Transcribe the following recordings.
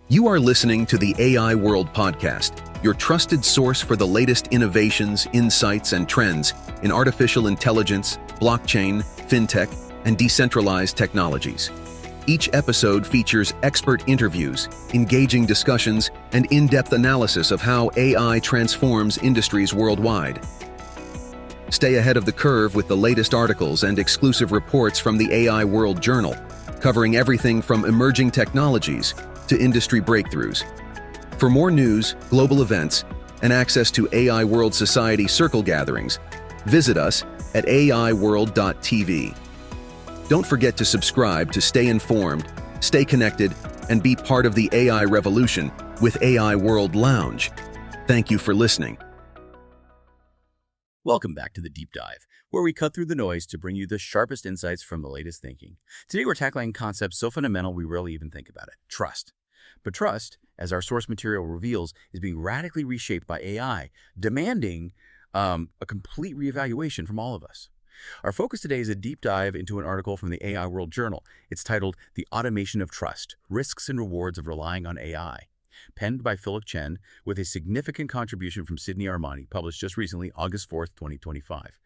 You are listening to the AI World Podcast, your trusted source for the latest innovations, insights, and trends in artificial intelligence, blockchain, fintech, and decentralized technologies. Each episode features expert interviews, engaging discussions, and in-depth analysis of how AI transforms industries worldwide. Stay ahead of the curve with the latest articles and exclusive reports from the AI World Journal, covering everything from emerging technologies to industry breakthroughs. For more news, global events, and access to AI World Society circle gatherings, visit us at aiworld.tv. Don't forget to subscribe to stay informed, stay connected, and be part of the AI revolution with AI World Lounge. Thank you for listening. Welcome back to The Deep Dive, where we cut through the noise to bring you the sharpest insights from the latest thinking. Today we're tackling concepts so fundamental we rarely even think about it: trust. But trust, as our source material reveals, is being radically reshaped by AI, demanding a complete reevaluation from all of us. Our focus today is a deep dive into an article from the AI World Journal. It's titled "The Automation of Trust: Risks and Rewards of Relying on AI." Penned by Philip Chen, with a significant contribution from Sydney Armani, published just recently, August 4th, 2025.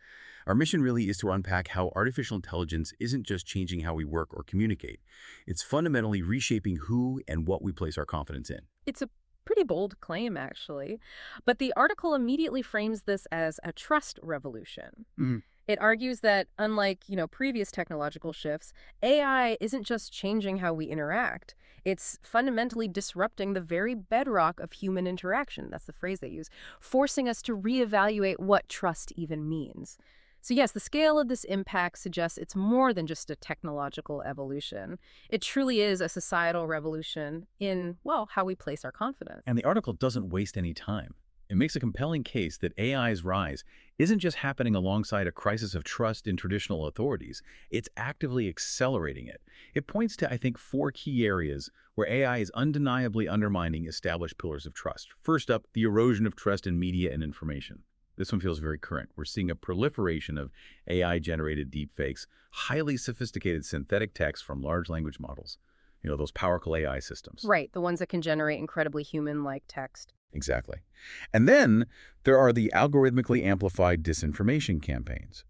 Our mission really is to unpack how artificial intelligence isn't just changing how we work or communicate. It's fundamentally reshaping who and what we place our confidence in. It's a pretty bold claim, actually. But the article immediately frames this as a trust revolution. It argues that, unlike, previous technological shifts, AI isn't just changing how we interact. It's fundamentally disrupting the very bedrock of human interaction. That's the phrase they use, forcing us to reevaluate what trust even means. So yes, the scale of this impact suggests it's more than just a technological evolution. It truly is a societal revolution in, how we place our confidence. And the article doesn't waste any time. It makes a compelling case that AI's rise isn't just happening alongside a crisis of trust in traditional authorities. It's actively accelerating it. It points to, I think, 4 key areas where AI is undeniably undermining established pillars of trust. First up, the erosion of trust in media and information. This one feels very current. We're seeing a proliferation of AI-generated deepfakes, highly sophisticated synthetic text from large language models. Those powerful AI systems. Right, the ones that can generate incredibly human-like text. Exactly. And then there are the algorithmically amplified disinformation campaigns.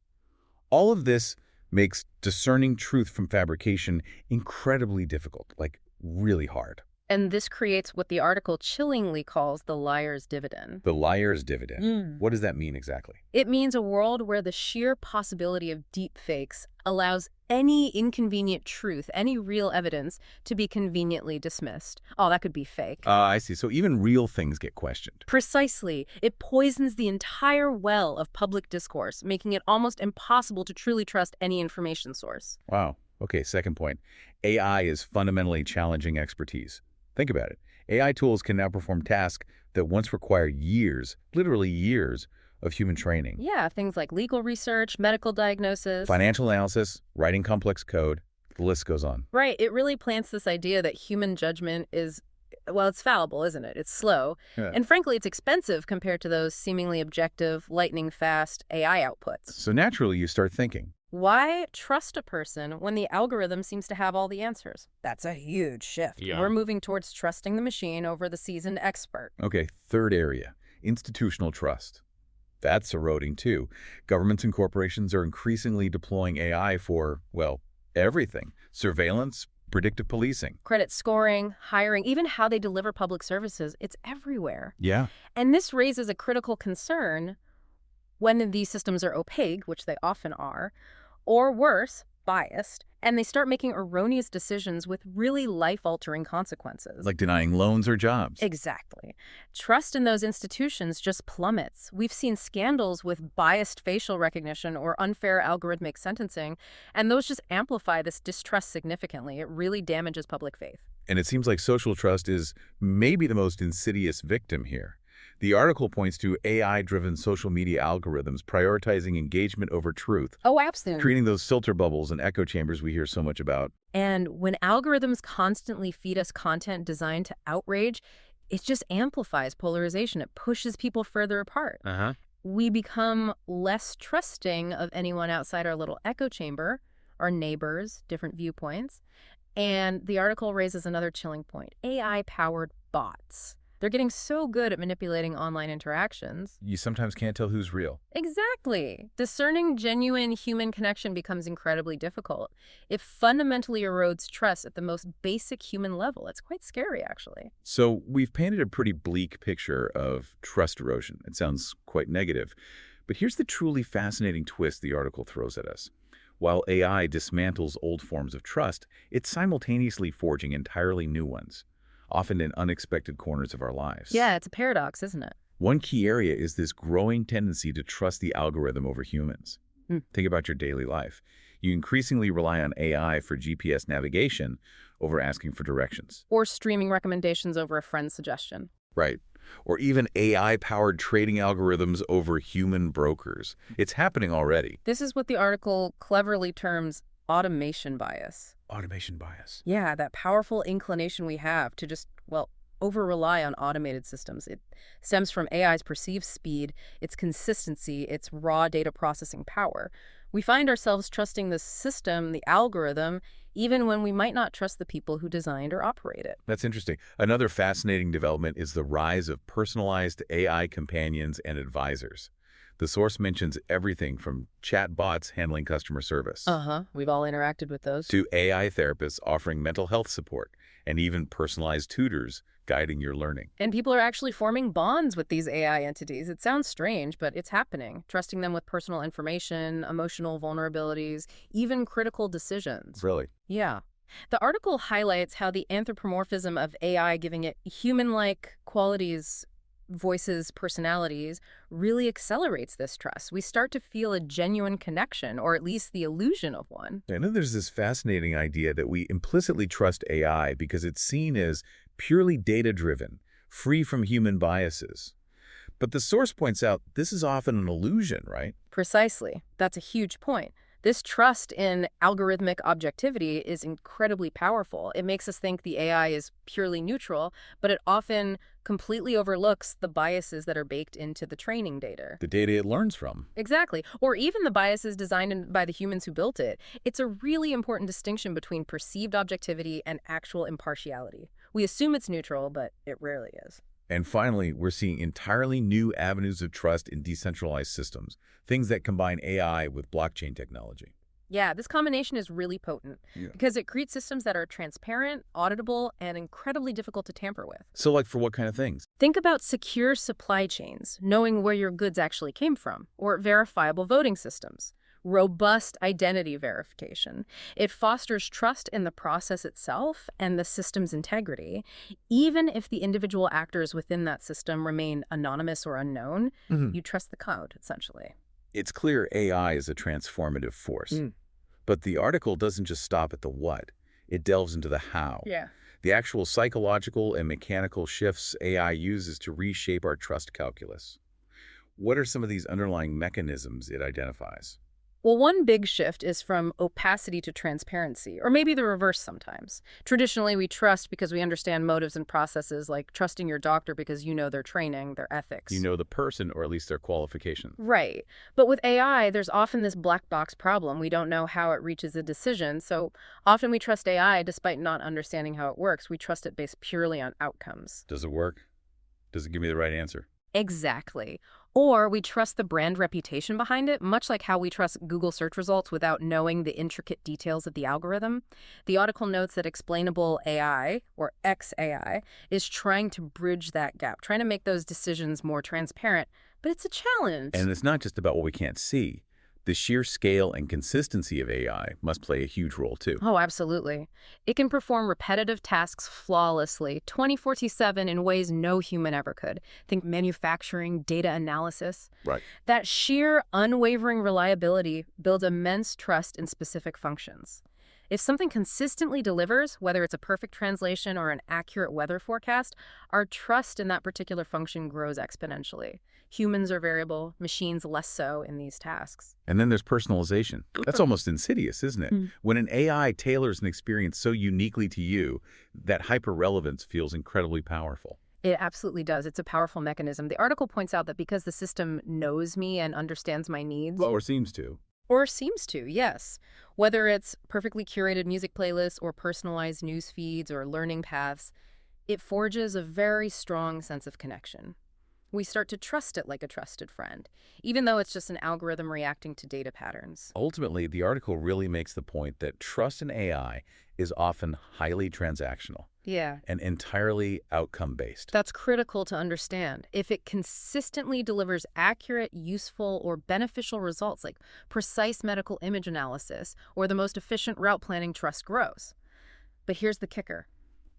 All of this makes discerning truth from fabrication incredibly difficult, like really hard. And this creates what the article chillingly calls the liar's dividend. The liar's dividend. What does that mean exactly? It means a world where the sheer possibility of deepfakes allows any inconvenient truth, any real evidence, to be conveniently dismissed. Oh, that could be fake. I see. So even real things get questioned. Precisely. It poisons the entire well of public discourse, making it almost impossible to truly trust any information source. Wow. Okay, second point. AI is fundamentally challenging expertise. Think about it. AI tools can now perform tasks that once required years, literally years, of human training. Yeah, things like legal research, medical diagnosis, financial analysis, writing complex code, the list goes on. Right. It really plants this idea that human judgment is, it's fallible, isn't it? It's slow. Yeah. And frankly, it's expensive compared to those seemingly objective, lightning-fast AI outputs. So naturally, you start thinking, why trust a person when the algorithm seems to have all the answers? That's a huge shift. Yeah. We're moving towards trusting the machine over the seasoned expert. Okay, third area, institutional trust. That's eroding too. Governments and corporations are increasingly deploying AI for, everything. Surveillance, predictive policing. Credit scoring, hiring, even how they deliver public services, it's everywhere. Yeah. And this raises a critical concern when these systems are opaque, which they often are, or worse, biased, and they start making erroneous decisions with really life-altering consequences. Like denying loans or jobs. Exactly. Trust in those institutions just plummets. We've seen scandals with biased facial recognition or unfair algorithmic sentencing, and those just amplify this distrust significantly. It really damages public faith. And it seems like social trust is maybe the most insidious victim here. The article points to AI-driven social media algorithms prioritizing engagement over truth. Oh, absolutely. Creating those filter bubbles and echo chambers we hear so much about. And when algorithms constantly feed us content designed to outrage, it just amplifies polarization. It pushes people further apart. We become less trusting of anyone outside our little echo chamber, our neighbors, different viewpoints. And the article raises another chilling point. AI-powered bots. They're getting so good at manipulating online interactions. You sometimes can't tell who's real. Exactly. Discerning genuine human connection becomes incredibly difficult. It fundamentally erodes trust at the most basic human level. It's quite scary, actually. So we've painted a pretty bleak picture of trust erosion. It sounds quite negative. But here's the truly fascinating twist the article throws at us. While AI dismantles old forms of trust, it's simultaneously forging entirely new ones, often in unexpected corners of our lives. Yeah, it's a paradox, isn't it? One key area is this growing tendency to trust the algorithm over humans. Think about your daily life. You increasingly rely on AI for GPS navigation over asking for directions. Or streaming recommendations over a friend's suggestion. Right. Or even AI-powered trading algorithms over human brokers. It's happening already. This is what the article cleverly terms automation bias. Automation bias. Yeah, that powerful inclination we have to just, well, over-rely on automated systems. It stems from AI's perceived speed, its consistency, its raw data processing power. We find ourselves trusting the system, the algorithm, even when we might not trust the people who designed or operate it. That's interesting. Another fascinating development is the rise of personalized AI companions and advisors. The source mentions everything from chatbots handling customer service We've all interacted with those. to AI therapists offering mental health support, and even personalized tutors guiding your learning. And people are actually forming bonds with these AI entities. It sounds strange, but it's happening. Trusting them with personal information, emotional vulnerabilities, even critical decisions. Really? Yeah. The article highlights how the anthropomorphism of AI, giving it human-like qualities, voices, personalities, really accelerates this trust. We start to feel a genuine connection, or at least the illusion of one. I know there's this fascinating idea that we implicitly trust AI because it's seen as purely data-driven, free from human biases. But the source points out this is often an illusion, right? Precisely. That's a huge point. This trust in algorithmic objectivity is incredibly powerful. It makes us think the AI is purely neutral, but it often completely overlooks the biases that are baked into the training data. The data it learns from. Exactly. Or even the biases designed by the humans who built it. It's a really important distinction between perceived objectivity and actual impartiality. We assume it's neutral, but it rarely is. And finally, we're seeing entirely new avenues of trust in decentralized systems, things that combine AI with blockchain technology. Yeah, this combination is really potent because it creates systems that are transparent, auditable, and incredibly difficult to tamper with. So like for what kind of things? Think about secure supply chains, knowing where your goods actually came from, or verifiable voting systems. Robust identity verification. It fosters trust in the process itself and the system's integrity, even if the individual actors within that system remain anonymous or unknown. You trust the code, essentially. It's clear AI is a transformative force. But the article doesn't just stop at the what. It delves into the how. The actual psychological and mechanical shifts AI uses to reshape our trust calculus. What are some of these underlying mechanisms it identifies? Well, one big shift is from opacity to transparency, or maybe the reverse sometimes. Traditionally, we trust because we understand motives and processes, like trusting your doctor because you know their training, their ethics. You know the person, or at least their qualifications. Right. But with AI, there's often this black box problem. We don't know how it reaches a decision, so often we trust AI despite not understanding how it works. We trust it based purely on outcomes. Does it work? Does it give me the right answer? Exactly. Or we trust the brand reputation behind it, much like how we trust Google search results without knowing the intricate details of the algorithm. The article notes that explainable AI, or XAI, is trying to bridge that gap, trying to make those decisions more transparent. But it's a challenge. And it's not just about what we can't see. The sheer scale and consistency of AI must play a huge role too. Oh, absolutely. It can perform repetitive tasks flawlessly, 24/7 in ways no human ever could. Think manufacturing, data analysis. Right. That sheer, unwavering reliability builds immense trust in specific functions. If something consistently delivers, whether it's a perfect translation or an accurate weather forecast, our trust in that particular function grows exponentially. Humans are variable, machines less so in these tasks. And then there's personalization. That's almost insidious, isn't it? When an AI tailors an experience so uniquely to you, that hyper-relevance feels incredibly powerful. It absolutely does. It's a powerful mechanism. The article points out that because the system knows me and understands my needs, Well, or seems to. Or seems to, yes. Whether it's perfectly curated music playlists or personalized news feeds or learning paths, it forges a very strong sense of connection. We start to trust it like a trusted friend, even though it's just an algorithm reacting to data patterns. Ultimately, the article really makes the point that trust in AI is often highly transactional Yeah. and entirely outcome-based. That's critical to understand. If it consistently delivers accurate, useful, or beneficial results like precise medical image analysis or the most efficient route planning, trust grows. But here's the kicker.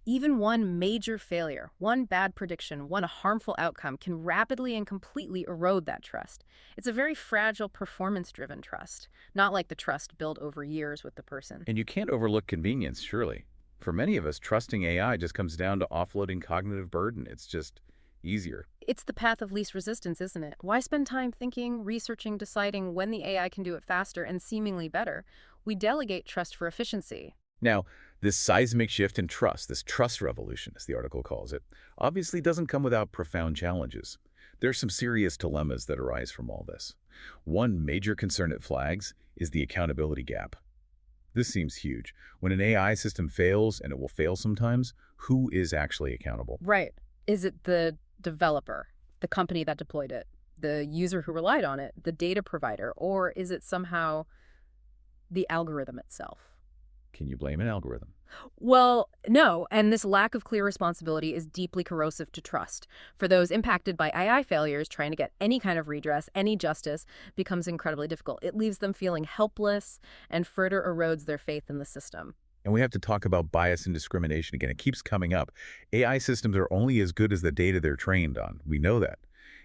Even one major failure, one bad prediction, one harmful outcome can rapidly and completely erode that trust. It's a very fragile, performance-driven trust, not like the trust built over years with the person. And you can't overlook convenience, surely. For many of us, trusting AI just comes down to offloading cognitive burden. It's just easier. It's the path of least resistance, isn't it? Why spend time thinking, researching, deciding when the AI can do it faster and seemingly better? We delegate trust for efficiency. Now, this seismic shift in trust, this trust revolution, as the article calls it, obviously doesn't come without profound challenges. There are some serious dilemmas that arise from all this. One major concern it flags is the accountability gap. This seems huge. When an AI system fails, and it will fail sometimes, who is actually accountable? Right. Is it the developer, the company that deployed it, the user who relied on it, the data provider, or is it somehow the algorithm itself? Can you blame an algorithm? Well, no, and this lack of clear responsibility is deeply corrosive to trust. For those impacted by AI failures, trying to get any kind of redress, any justice, becomes incredibly difficult. It leaves them feeling helpless and further erodes their faith in the system. And we have to talk about bias and discrimination again. It keeps coming up. AI systems are only as good as the data they're trained on. We know that.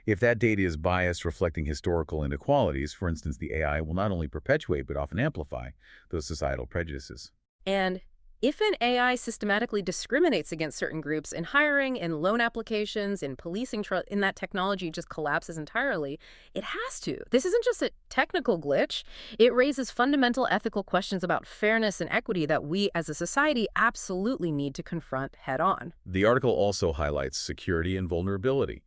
If that data is biased, reflecting historical inequalities, for instance, the AI will not only perpetuate but often amplify those societal prejudices. And if an AI systematically discriminates against certain groups in hiring, in loan applications, in policing, in that technology just collapses entirely, it has to. This isn't just a technical glitch. It raises fundamental ethical questions about fairness and equity that we as a society absolutely need to confront head on. The article also highlights security and vulnerability.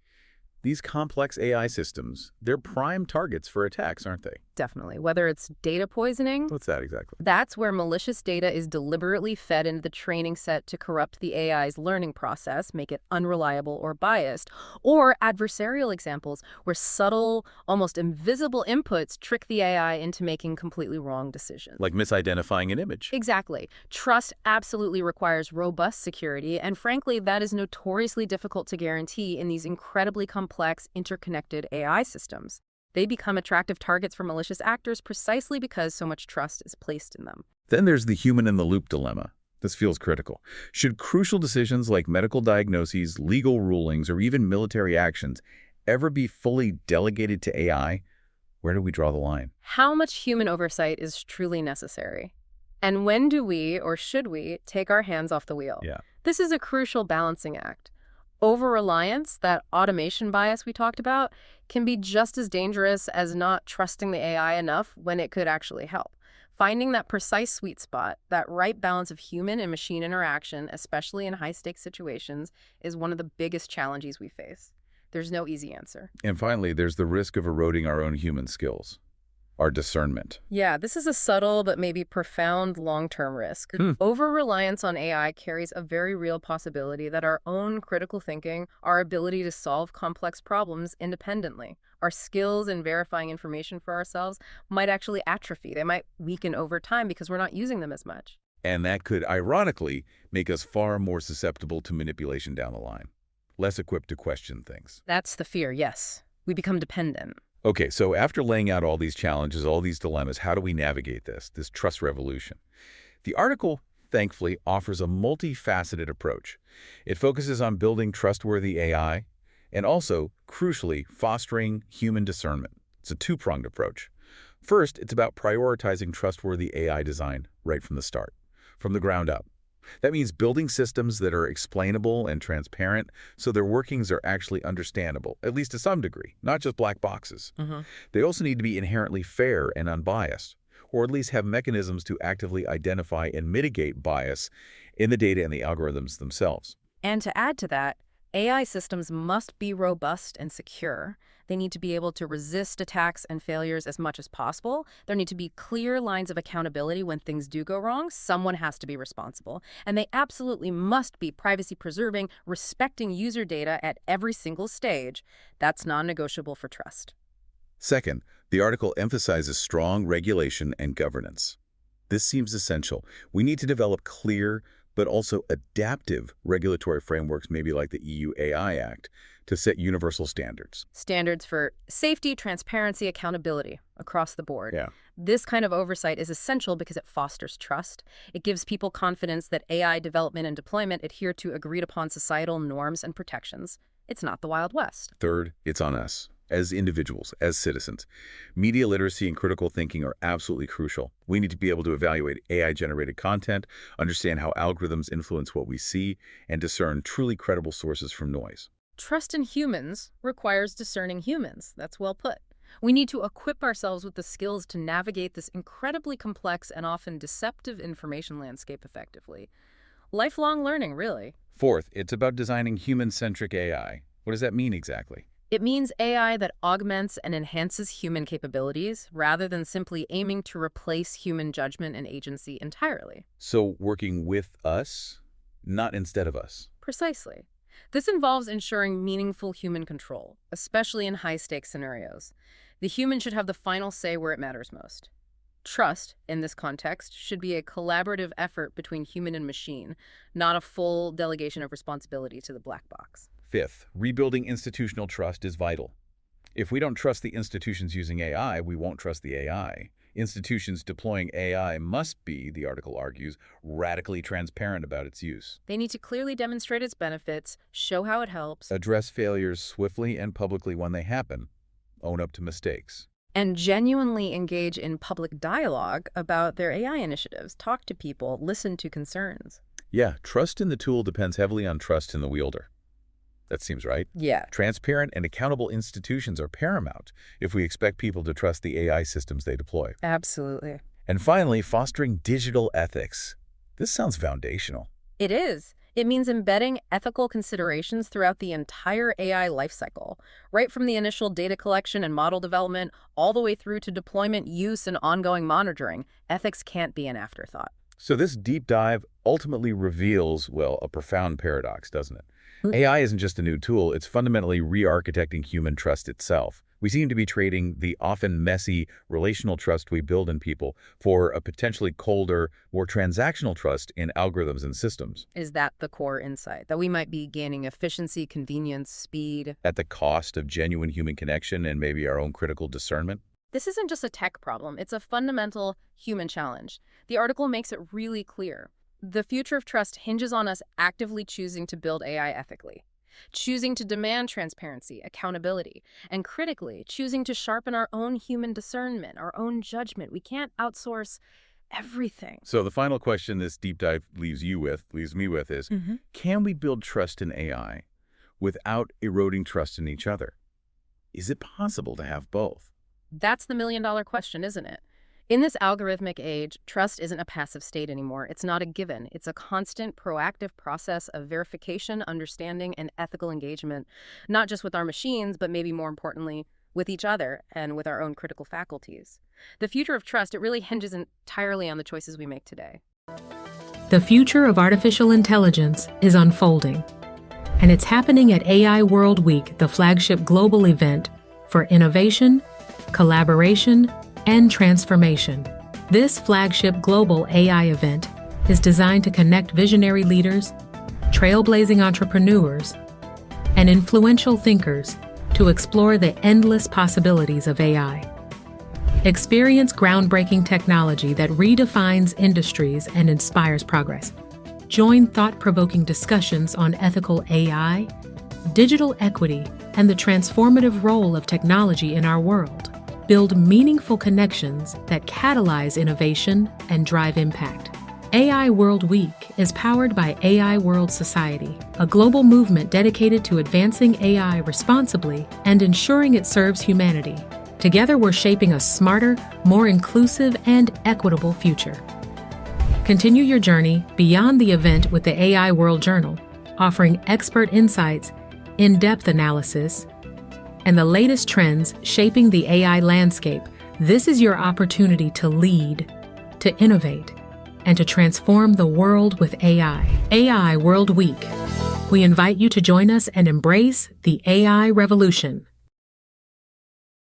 These complex AI systems, they're prime targets for attacks, aren't they? Definitely. Whether it's data poisoning, What's that exactly? that's where malicious data is deliberately fed into the training set to corrupt the AI's learning process, make it unreliable or biased, or adversarial examples where subtle, almost invisible inputs trick the AI into making completely wrong decisions. Like misidentifying an image. Exactly. Trust absolutely requires robust security, and frankly, that is notoriously difficult to guarantee in these incredibly complex, interconnected AI systems. They become attractive targets for malicious actors precisely because so much trust is placed in them. Then there's the human-in-the-loop dilemma. This feels critical. Should crucial decisions like medical diagnoses, legal rulings, or even military actions ever be fully delegated to AI? Where do we draw the line? How much human oversight is truly necessary? And when do we, or should we, take our hands off the wheel? Yeah. This is a crucial balancing act. Over-reliance, that automation bias we talked about, can be just as dangerous as not trusting the AI enough when it could actually help. Finding that precise sweet spot, that right balance of human and machine interaction, especially in high-stakes situations, is one of the biggest challenges we face. There's no easy answer. And finally, there's the risk of eroding our own human skills, our discernment. Yeah, this is a subtle but maybe profound long-term risk. Over-reliance on AI carries a very real possibility that our own critical thinking, our ability to solve complex problems independently, our skills in verifying information for ourselves might actually atrophy. They might weaken over time because we're not using them as much. And that could, ironically, make us far more susceptible to manipulation down the line, less equipped to question things. That's the fear, yes. We become dependent. Okay, so after laying out all these challenges, all these dilemmas, how do we navigate this trust revolution? The article, thankfully, offers a multifaceted approach. It focuses on building trustworthy AI and also, crucially, fostering human discernment. It's a two-pronged approach. First, it's about prioritizing trustworthy AI design right from the start, from the ground up. That means building systems that are explainable and transparent so their workings are actually understandable, at least to some degree, not just black boxes. They also need to be inherently fair and unbiased, or at least have mechanisms to actively identify and mitigate bias in the data and the algorithms themselves. And to add to that, AI systems must be robust and secure. They need to be able to resist attacks and failures as much as possible. There need to be clear lines of accountability when things do go wrong. Someone has to be responsible. And they absolutely must be privacy-preserving, respecting user data at every single stage. That's non-negotiable for trust. Second, the article emphasizes strong regulation and governance. This seems essential. We need to develop clear, but also adaptive regulatory frameworks, maybe like the EU AI Act, to set universal standards. Standards for safety, transparency, accountability across the board. Yeah. This kind of oversight is essential because it fosters trust. It gives people confidence that AI development and deployment adhere to agreed-upon societal norms and protections. It's not the Wild West. Third, it's on us, as individuals, as citizens. Media literacy and critical thinking are absolutely crucial. We need to be able to evaluate AI-generated content, understand how algorithms influence what we see, and discern truly credible sources from noise. Trust in humans requires discerning humans. That's well put. We need to equip ourselves with the skills to navigate this incredibly complex and often deceptive information landscape effectively. Lifelong learning, really. Fourth, it's about designing human-centric AI. What does that mean exactly? It means AI that augments and enhances human capabilities rather than simply aiming to replace human judgment and agency entirely. So working with us, not instead of us. Precisely. This involves ensuring meaningful human control, especially in high-stakes scenarios. The human should have the final say where it matters most. Trust, in this context, should be a collaborative effort between human and machine, not a full delegation of responsibility to the black box. Fifth, rebuilding institutional trust is vital. If we don't trust the institutions using AI, we won't trust the AI. Institutions deploying AI must be, the article argues, radically transparent about its use. They need to clearly demonstrate its benefits, show how it helps, Address failures swiftly and publicly when they happen. Own up to mistakes. and genuinely engage in public dialogue about their AI initiatives. Talk to people, listen to concerns. Yeah, trust in the tool depends heavily on trust in the wielder. That seems right. Yeah. Transparent and accountable institutions are paramount if we expect people to trust the AI systems they deploy. Absolutely. And finally, fostering digital ethics. This sounds foundational. It is. It means embedding ethical considerations throughout the entire AI lifecycle, right from the initial data collection and model development all the way through to deployment, use, and ongoing monitoring. Ethics can't be an afterthought. So this deep dive ultimately reveals, well, a profound paradox, doesn't it? AI isn't just a new tool, it's fundamentally re-architecting human trust itself. We seem to be trading the often messy relational trust we build in people for a potentially colder, more transactional trust in algorithms and systems. Is that the core insight? That we might be gaining efficiency, convenience, speed? At the cost of genuine human connection and maybe our own critical discernment? This isn't just a tech problem, it's a fundamental human challenge. The article makes it really clear. The future of trust hinges on us actively choosing to build AI ethically, choosing to demand transparency, accountability, and critically, choosing to sharpen our own human discernment, our own judgment. We can't outsource everything. So the final question this deep dive leaves me with is, can we build trust in AI without eroding trust in each other? Is it possible to have both? That's the million-dollar question, isn't it? In this algorithmic age, trust isn't a passive state anymore. It's not a given. It's a constant, proactive process of verification, understanding, and ethical engagement, not just with our machines, but maybe more importantly, with each other and with our own critical faculties. The future of trust, it really hinges entirely on the choices we make today. The future of artificial intelligence is unfolding, and it's happening at AI World Week, the flagship global event for innovation, collaboration, and transformation. This flagship global AI event is designed to connect visionary leaders, trailblazing entrepreneurs, and influential thinkers to explore the endless possibilities of AI. Experience groundbreaking technology that redefines industries and inspires progress. Join thought-provoking discussions on ethical AI, digital equity, and the transformative role of technology in our world. Build meaningful connections that catalyze innovation and drive impact. AI World Week is powered by AI World Society, a global movement dedicated to advancing AI responsibly and ensuring it serves humanity. Together, we're shaping a smarter, more inclusive, and equitable future. Continue your journey beyond the event with the AI World Journal, offering expert insights in-depth analysis, and the latest trends shaping the AI landscape, this is your opportunity to lead, to innovate, and to transform the world with AI. AI World Week. We invite you to join us and embrace the AI revolution.